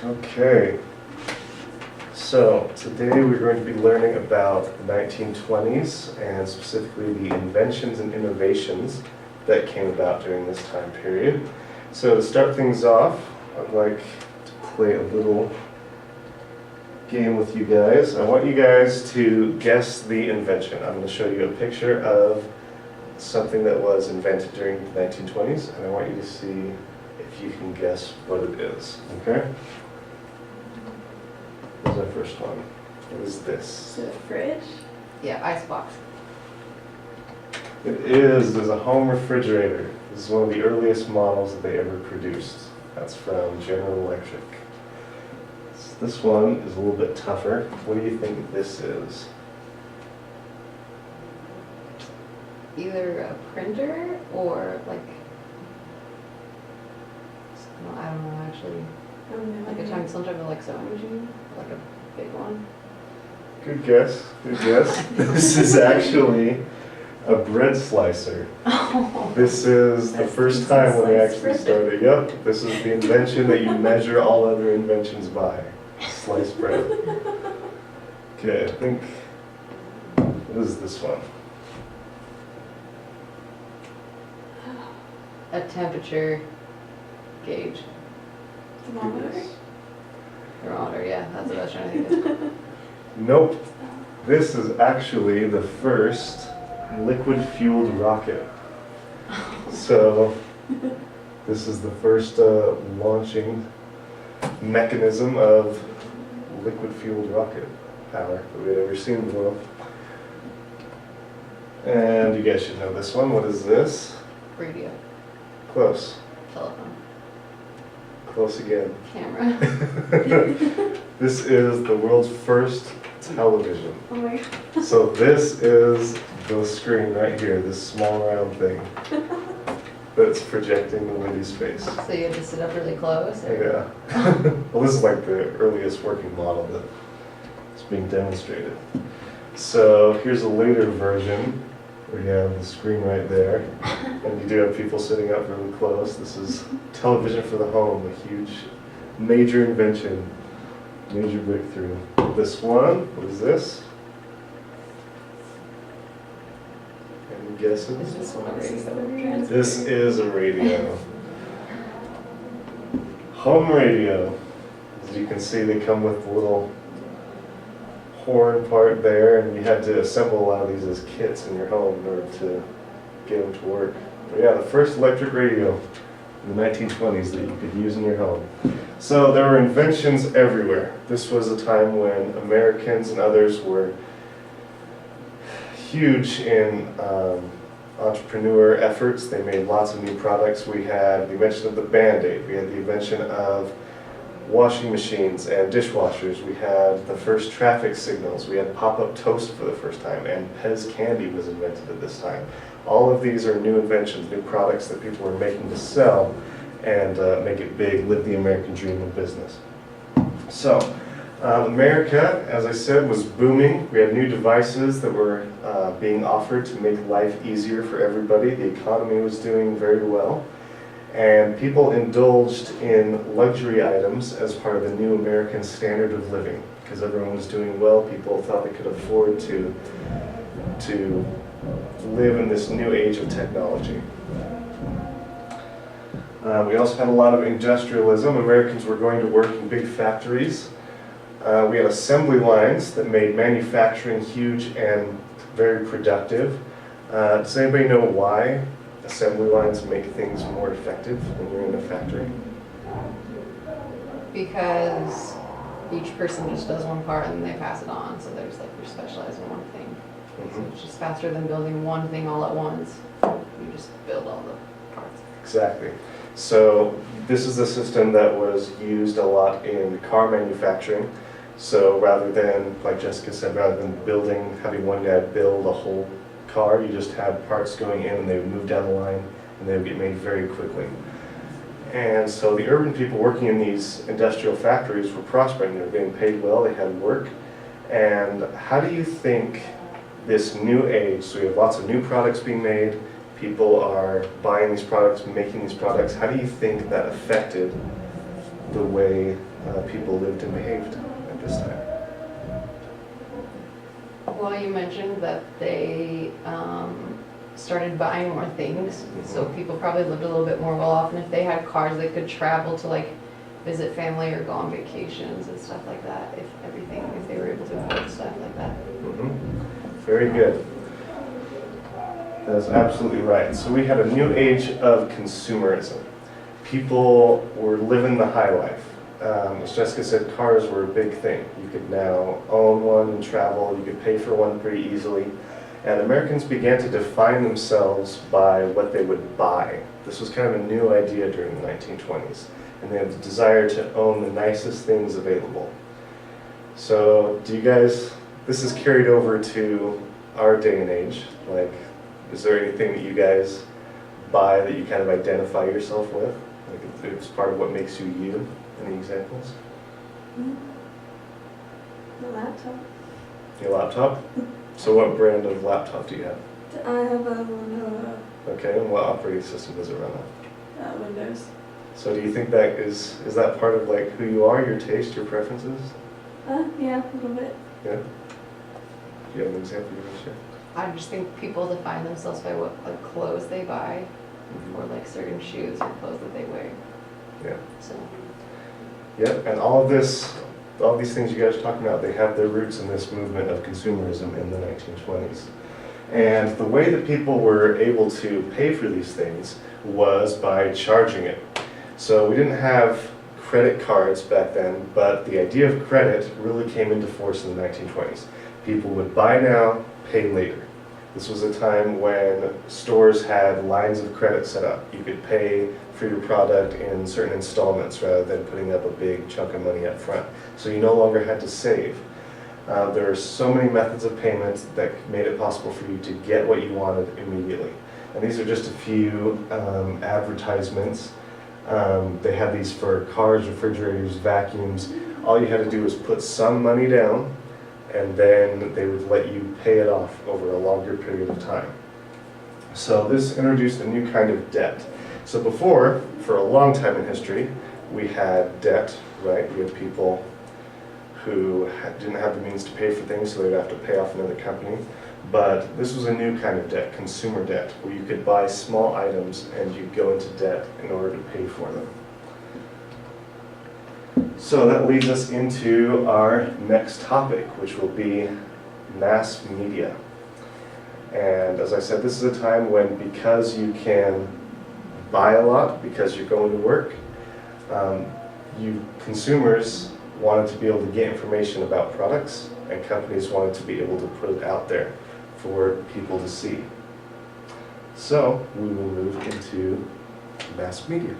Okay, so today we're going to be learning about the 1920s and specifically the inventions and innovations that came about during this time period. So to start things off, I'd like to play a little game with you guys. I want you guys to guess the invention. I'm going to show you a picture of something that was invented during the 1920s, and I want you to see if you can guess what it is, okay? Here's our first one. What is this? Is it a fridge? Yeah, icebox. It is. There's a home refrigerator. This is one of the earliest models that they ever produced. That's from General Electric. This one is a little bit tougher. What do you think this is? Either a printer or like, I don't know actually, Oh no. like a time, some type of like sewing machine, like a big one. Good guess. Good guess. This is actually a bread slicer. This is the first time when they actually started. Yep, this is the invention that you measure all other inventions by. Sliced bread. Okay, I think, what is this one? A temperature gauge. Thermometer? Thermometer, yeah, that's what I was trying to think of. Nope. This is actually the first liquid-fueled rocket. So, this is the first launching mechanism of liquid-fueled rocket power that we had ever seen in the world. And you guys should know this one. What is this? Radio, Close. telephone, Close again. camera. This is the world's first television. Oh my god. So this is the screen right here, this small round thing that's projecting the lady's face. So you had to sit up really close? Or? Yeah. Well, this is like the earliest working model that's being demonstrated. So here's a later version where you have the screen right there, and you do have people sitting up really close. This is television for the home, a huge, major invention, major breakthrough. This one, what is this? Any guesses? Is this one a radio? This is a radio. Home radio. As you can see, they come with the little horn part there, and you had to assemble a lot of these as kits in your home in order to get them to work. But yeah, the first electric radio in the 1920s that you could use in your home. So there were inventions everywhere. This was a time when Americans and others were huge in entrepreneur efforts. They made lots of new products. We had the invention of the Band-Aid. We had the invention of washing machines and dishwashers. We had the first traffic signals. We had pop-up toast for the first time, and Pez candy was invented at this time. All of these are new inventions, new products that people were making to sell and make it big, live the American dream in business. So, America, as I said, was booming. We had new devices that were being offered to make life easier for everybody. The economy was doing very well. And people indulged in luxury items as part of the new American standard of living. Because everyone was doing well, people thought they could afford to live in this new age of technology. We also had a lot of industrialism. Americans were going to work in big factories. We had assembly lines that made manufacturing huge and very productive. Does anybody know why assembly lines make things more effective when you're in a factory? Because each person just does one part and they pass it on, so there's like you're specialized in one thing. So it's just faster than building one thing all at once. You just build all the parts. Exactly. So this is a system that was used a lot in car manufacturing. So rather than, like Jessica said, rather than having one guy build a whole car, you just had parts going in and they would move down the line and they would get made very quickly. And so the urban people working in these industrial factories were prospering. They were being paid well, they had work. And how do you think this new age, so we have lots of new products being made, people are buying these products, making these products, how do you think that affected the way people lived and behaved at this time. Well, you mentioned that they started buying more things, so people probably lived a little bit more well off, and if they had cars, they could travel to like visit family or go on vacations and stuff like that, if they were able to afford stuff like that. Very good. That's absolutely right. So we had a new age of consumerism. People were living the high life. As Jessica said, cars were a big thing. You could now own one and travel. You could pay for one pretty easily. And Americans began to define themselves by what they would buy. This was kind of a new idea during the 1920s. And they had the desire to own the nicest things available. So do you guys, this is carried over to our day and age. Like, is there anything that you guys buy that you kind of identify yourself with? Like it's part of what makes you you? Any examples? The laptop. Your laptop? So what brand of laptop do you have? I have a Lenovo Okay, and what operating system does it run on? Windows. So do you think that is that part of like who you are, your taste, your preferences? Yeah, a little bit. Yeah? Do you have an example you want to share? I just think people define themselves by what like clothes they buy, or like certain shoes or clothes that they wear. Yeah. So Yep, and all these things you guys are talking about, they have their roots in this movement of consumerism in the 1920s. And the way that people were able to pay for these things was by charging it. So we didn't have credit cards back then, but the idea of credit really came into force in the 1920s. People would buy now, pay later. This was a time when stores had lines of credit set up. You could pay for your product in certain installments rather than putting up a big chunk of money up front. So you no longer had to save. There are so many methods of payment that made it possible for you to get what you wanted immediately. And these are just a few advertisements. They had these for cars, refrigerators, vacuums. All you had to do was put some money down, and then they would let you pay it off over a longer period of time. So this introduced a new kind of debt. So before, for a long time in history, we had debt, right? We had people who didn't have the means to pay for things, so they'd have to pay off another company. But this was a new kind of debt, consumer debt, where you could buy small items and you'd go into debt in order to pay for them. So that leads us into our next topic, which will be mass media. And as I said, this is a time when, because you can buy a lot, because you're going to work, consumers wanted to be able to get information about products, and companies wanted to be able to put it out there for people to see. So we will move into mass media.